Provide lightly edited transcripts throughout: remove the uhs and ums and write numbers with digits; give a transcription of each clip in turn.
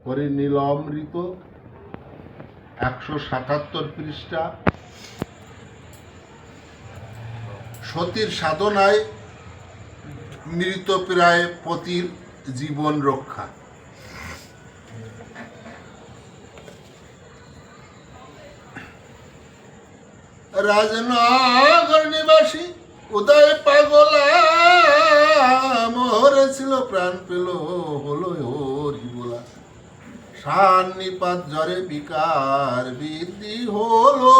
হরিনীলামৃত 177 পৃষ্ঠা। সতীর সাধনায় মৃতপ্রায় পতির জীবন রক্ষা। রাজনগর নিবাসী উদয় পাগলা মরেছিল, প্রাণ পেল হলো হরি বলা। সান্নিপাত জ্বরে বিকার বৃদ্ধি হলো,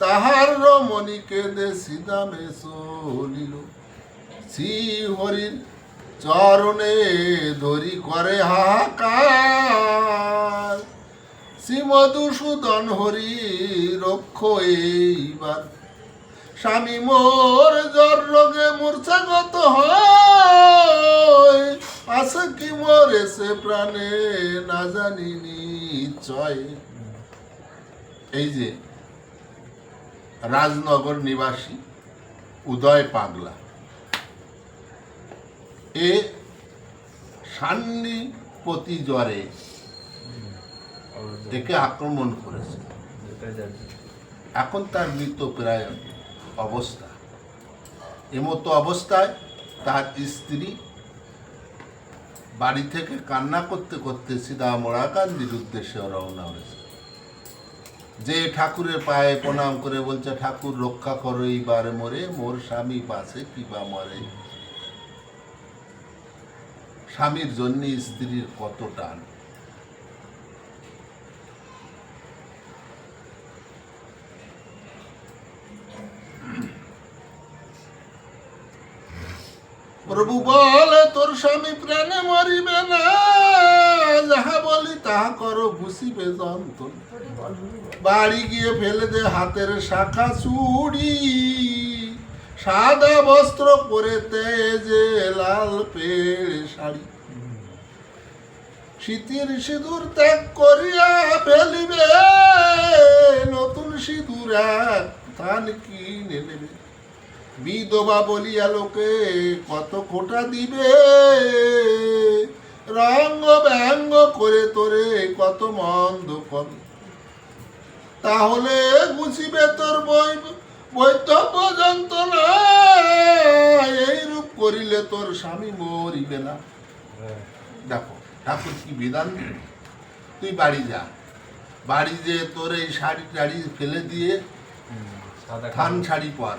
তাহার রমণীকে দেশি দামে চলিল। শ্রী হরির চরণে ধরি করে হাহাকার, শ্রী মধুসূদন হরি রক্ষ এইবার। স্বামী মোর জ্বর রোগে মূর্ছাগত হয়, আছে কি মরেছে প্রাণে না জানি নিশ্চয়। এই যে রাজনগর নিবাসী উদয় পাগলা, এ সান্নিপতি জ্বরে একে আক্রমণ করেছে। এখন তার মৃতপ্রায় অবস্থা। এমতো অবস্থায় তার স্ত্রী বাড়ি থেকে কান্না করতে করতে সীতামোড়াকান্দির উদ্দেশ্যে রওনা হয়েছে। যে ঠাকুরের পায়ে প্রণাম করে বলছে, ঠাকুর রক্ষা করো এইবার মরে, মোর স্বামী পাশে কিবা মরে। স্বামীর জন্য স্ত্রীর কত টান। প্রভু বলে, তোর স্বামী প্রাণে মরিবে না, যাহা বলি তাহা করো, বুঝিবে যন্ত্রণ। বাড়ি গিয়ে ফেলে দে হাতের শাখা চুড়ি, সাদা বস্ত্র পরে তেজে লাল পেড়ে শাড়ি। শীতের সিঁদুর ত্যাগ করিয়া ফেলিবে, নতুন সিঁদুর এক থান কিনে নেবে। বিধবা বলিয়া লোকে কত খোটা দিবে, রঙ্গ ব্যঙ্গ করে তোরে কত মন্দ কবে। তাহলে বুঝিবে তোর বৈধব্য যন্ত্রণা, এইরূপ করিলে তোর স্বামী মরিবে না। দেখো ঠাকুর কি বিধান দিল। তুই বাড়ি যা, বাড়ি যে তোর এই শাড়ি টাড়ি ফেলে দিয়ে থান শাড়ি পর,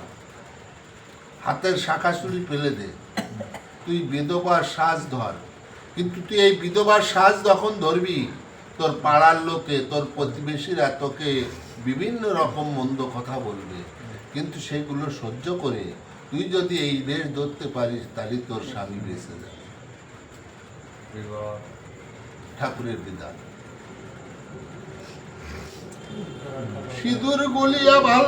হাতের শাখা চুড়ি ফেলে দে, তুই বিধবার সাজ ধর। কিন্তু তুই এই বিধবার সাজ যখন ধরবি, তোর পাড়ার লোকে, তোর প্রতিবেশীরা তোকে বিভিন্ন রকম মন্দ কথা বলবে, কিন্তু সেগুলো সহ্য করে তুই যদি এই বেশ ধরতে পারিস, তাহলে তোর স্বামী বেঁচে যাবে। ঠাকুরের বিধান। সিঁদুর গুলিয়া ভাল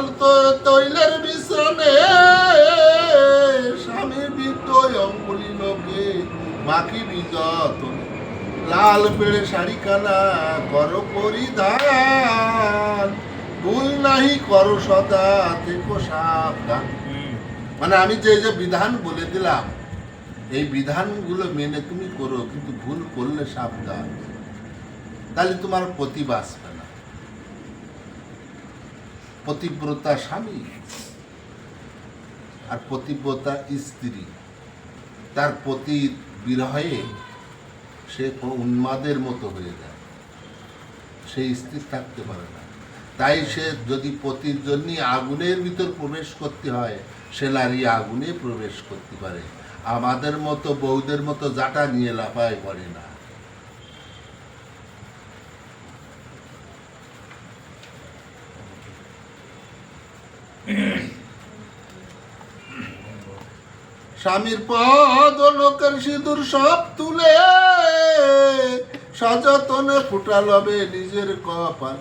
তৈলের মিশ্রণে, স্বামীর বৃদ্ধ অঙ্গুলি নখে মাখিবি যতনে। লাল পেড়ে শাড়ি কানা করো পরিধান, ভুল নাহি করো সদা থেকো সাবধান। মানে আমি যে যে বিধান বলে দিলাম, এই বিধানগুলো মেনে তুমি করো, কিন্তু ভুল করলে সাবধান, তাহলে তোমার পতি বাঁচবে না। পতিব্রতা স্বামী আর পতিব্রতা স্ত্রী, তার পতির বিরহে সে উন্মাদের মতো হয়ে যায়, সে স্থির থাকতে পারে না। তাই সে যদি পতির জন্য আগুনের ভিতর প্রবেশ করতে হয়, সে নারী আগুনে প্রবেশ করতে পারে। আমাদের মতো বউদের মতো জাটা নিয়ে লাফায় পড়ে না। স্বামীর পদ লোকের সিঁদুর সব তুলে, সযতনে ফুটালবে নিজের কপাল।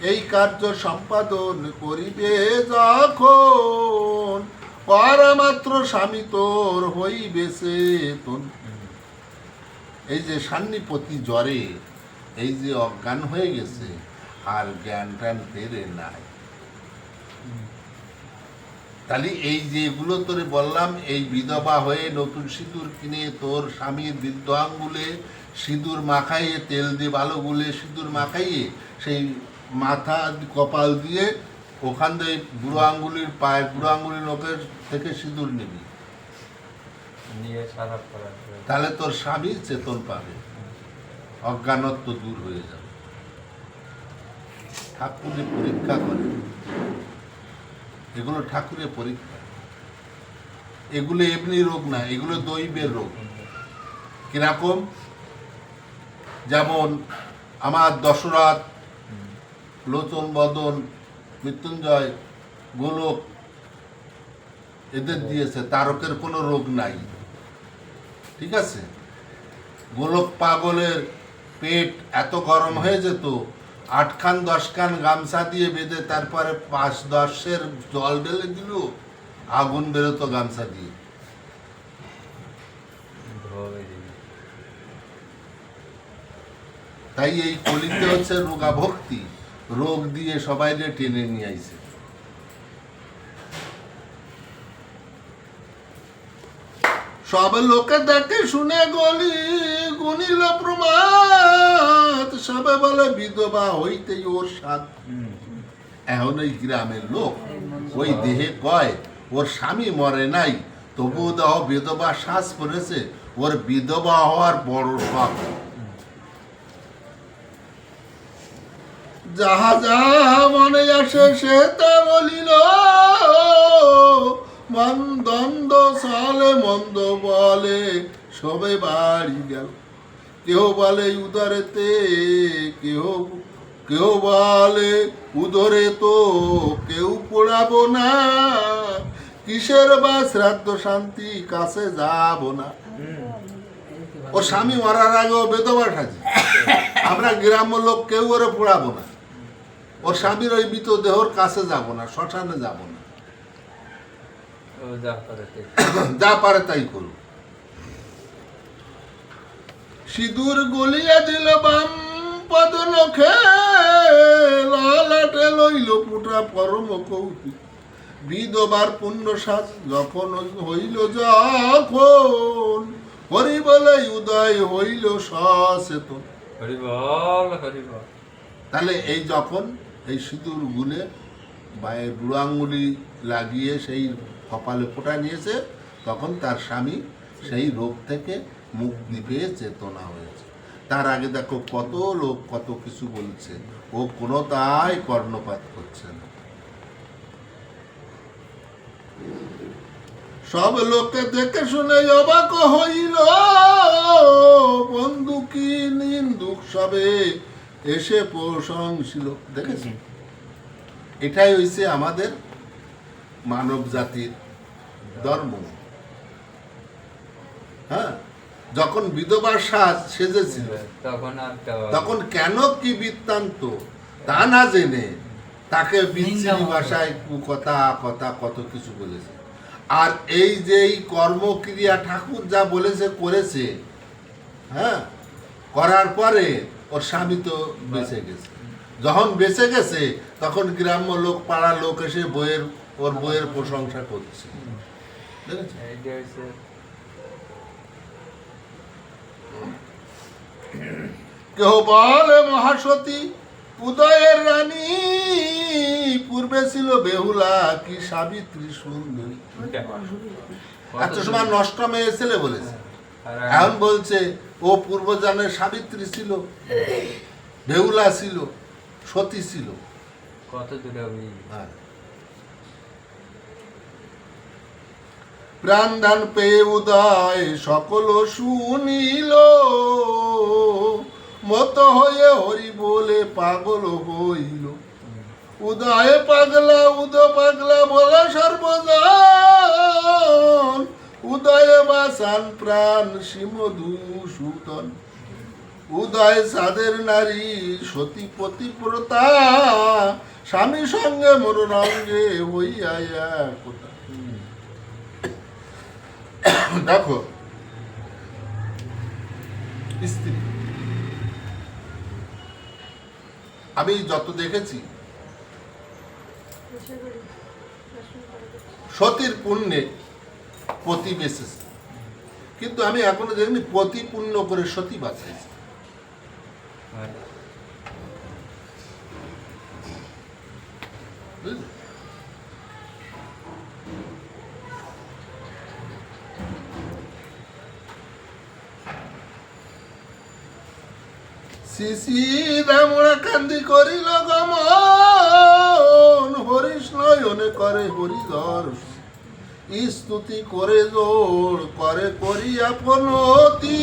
এই কার্য সম্পাদন করিবে যখন, পরমাত্র স্বামী তোর হইবে চেতন। এই যে সান্নিপতি জ্বরে এই যে অজ্ঞান হয়ে গেছে, আর জ্ঞান টান ফেরে নাই। তাহলে এই যেগুলো তোরে বললাম, এই বিধবা হয়ে নতুন সিঁদুর কিনে তোর স্বামীর বৃদ্ধ আঙ্গুলে সিঁদুর মাখাইয়ে তেল দিয়ে ভালো গুলে সিঁদুর মাখাইয়ে সেই মাথা কপাল দিয়ে ওখান থেকে বুড়ো আঙ্গুলির পায়ের বুড়ো আঙ্গুলির নখের থেকে সিঁদুর নিবি, তাহলে তোর স্বামী চেতন পাবে, অজ্ঞানত্ব দূর হয়ে যাবে। ঠাকুরের পরীক্ষা করে, এগুলো ঠাকুরের পরীক্ষা, এগুলো এমনি রোগ না, এগুলো দৈবের রোগ। কিরকম? যেমন আমার দশরথ, লোচন বদন, মৃত্যুঞ্জয়, গোলক এদের দিয়েছে, তারকের কোনো রোগ নাই, ঠিক আছে? গোলক পাগলের পেট এত গরম হয়ে যেত, 8 খান 10 খান গামছা দিয়ে বেঁধে তারপরে 5-10 জল ঢেলে দিল, আগুন বেরোতো গামছা দিয়ে। তাই এই কলিতে হচ্ছে রোগা ভক্তি, রোগ দিয়ে সবাইকে টেনে নিয়ে আইছে। সব লোকে দেখে শুনে গলি গুনিল প্রমাদ, সবে বলে বিধবা হইতে ওর সাথ। এখন ওই গ্রামের লোক ওই দেহে কয় ওর স্বামী মরে নাই, তবুও দেহ বিধবা শ্বাস পড়েছে, ওর বিধবা হওয়ার বড় শখ। যাহা যাহা মনে আসে সে তা বলিল, দ্বন্দ্ব সালে মন্দ বলে সবে বাড়ি গেল। কেহ বলে উদরেতে, কেউ বলে উদরে তো কেউ পড়াবো না, কিসের বা শ্রাদ্ধ শান্তি কাছে যাব না। ও স্বামী মরার আগে ও বেদবা সাজি, আমরা গ্রাম্য লোক কেউ ওরে পড়াবো না, ওর স্বামীর ওই মৃত দেহর কাছে যাব না, শ্মশানে যাব না, যা পারে তাই করুক। সিঁদুর গলিয়া দিল বাম পদ নখে, লালাটে লইল পুটা পরম কৌতুক। বিধবার পুণ্য সাজ যখন হইল, যখন হরি বলে উদয় হইল সচেতন। তাহলে এই যখন এই সিঁদুর গুলে বায়ের বুড়ো আঙ্গুলি লাগিয়ে সেই কপালে ফোঁটা নিয়েছে, তখন তার স্বামী সেই রোগ থেকে মুক্তি পেয়ে চেতনা হয়েছে। তার আগে দেখো কত লোক কত কিছু বলছে, ও কোনো তাই কর্ণপাত করছে না। সব লোককে দেখে শুনে অবাক হইল, বন্ধু কি নিন্দুক সবে এসে প্রশংসিল। দেখেছি, এটাই হইছে আমাদের মানব জাতির ধর্ম। হ্যাঁ, যখন বিধবার সাজ সেজেছিল তখন কেন কি বৃত্তান্ত তা না জেনে তাকে বিচ্ছিরি ভাষায় কথা কথা কত কিছু বলেছে। আর এই যে এই কর্মক্রিয়া ঠাকুর যা বলেছে করেছে, হ্যাঁ, করার পরে ওর স্বামী তো বেঁচে গেছে। যখন বেঁচে গেছে তখন গ্রাম্য লোক, পাড়ার লোক এসে ওর বইয়ের প্রশংসা করছে। কেহ বলে মহাসতী উদয়ের রানী, পূর্বে ছিল বেহুলা কি সাবিত্রী সুন্দরী। এত সময় নষ্ট মেয়ে ছেলে বলেছে, এখন বলছে ও পূর্বজন্মের সাবিত্রী ছিল, বেহুলা ছিল, সতী ছিল। কত দূরে প্রাণদান পেয়ে উদয় সকল শুনিল, মত হয়ে হরি বলে পাগল হইল। উদয় পাগলা পাগলা বলা সর্বজন, উদয় বাসান প্রাণ সিমধূসূদন। উদয় সাদের নারী সতী পতিব্রতা, স্বামী সঙ্গে মোর রঙ্গে হইয়া একতা। দেখো স্ত্রী, আমি যত দেখেছি সতীর পুণ্যে পতি বেঁচেছে, কিন্তু আমি এখনো দেখিনি পতি পুণ্য করে সতী বাঁচাইছে। বুঝলে? শিশি দামড়া কান্দি করিল গমন, হরিশ নয়নে করে হরিধর, স্তুতি করে জোর করে করি আপনতি,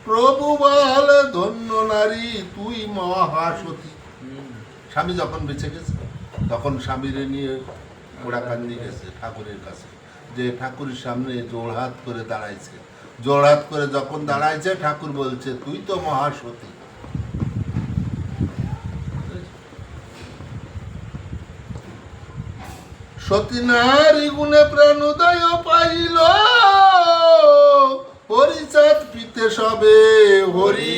প্রভু বলে ধন্য নারী তুই মহাসতী। স্বামী যখন বেঁচে গেছে তখন স্বামীরে নিয়ে ওড়াকান্দি গেছে ঠাকুরের কাছে, যে ঠাকুরের সামনে জোড়হাত করে দাঁড়াইছে। জোড়হাত করে যখন দাঁড়াইছে ঠাকুর বলছে তুই তো মহাসতী। সতী নারী গুণে প্রাণোদয় পাইল, হরিচাঁদ পিতে সবে হরি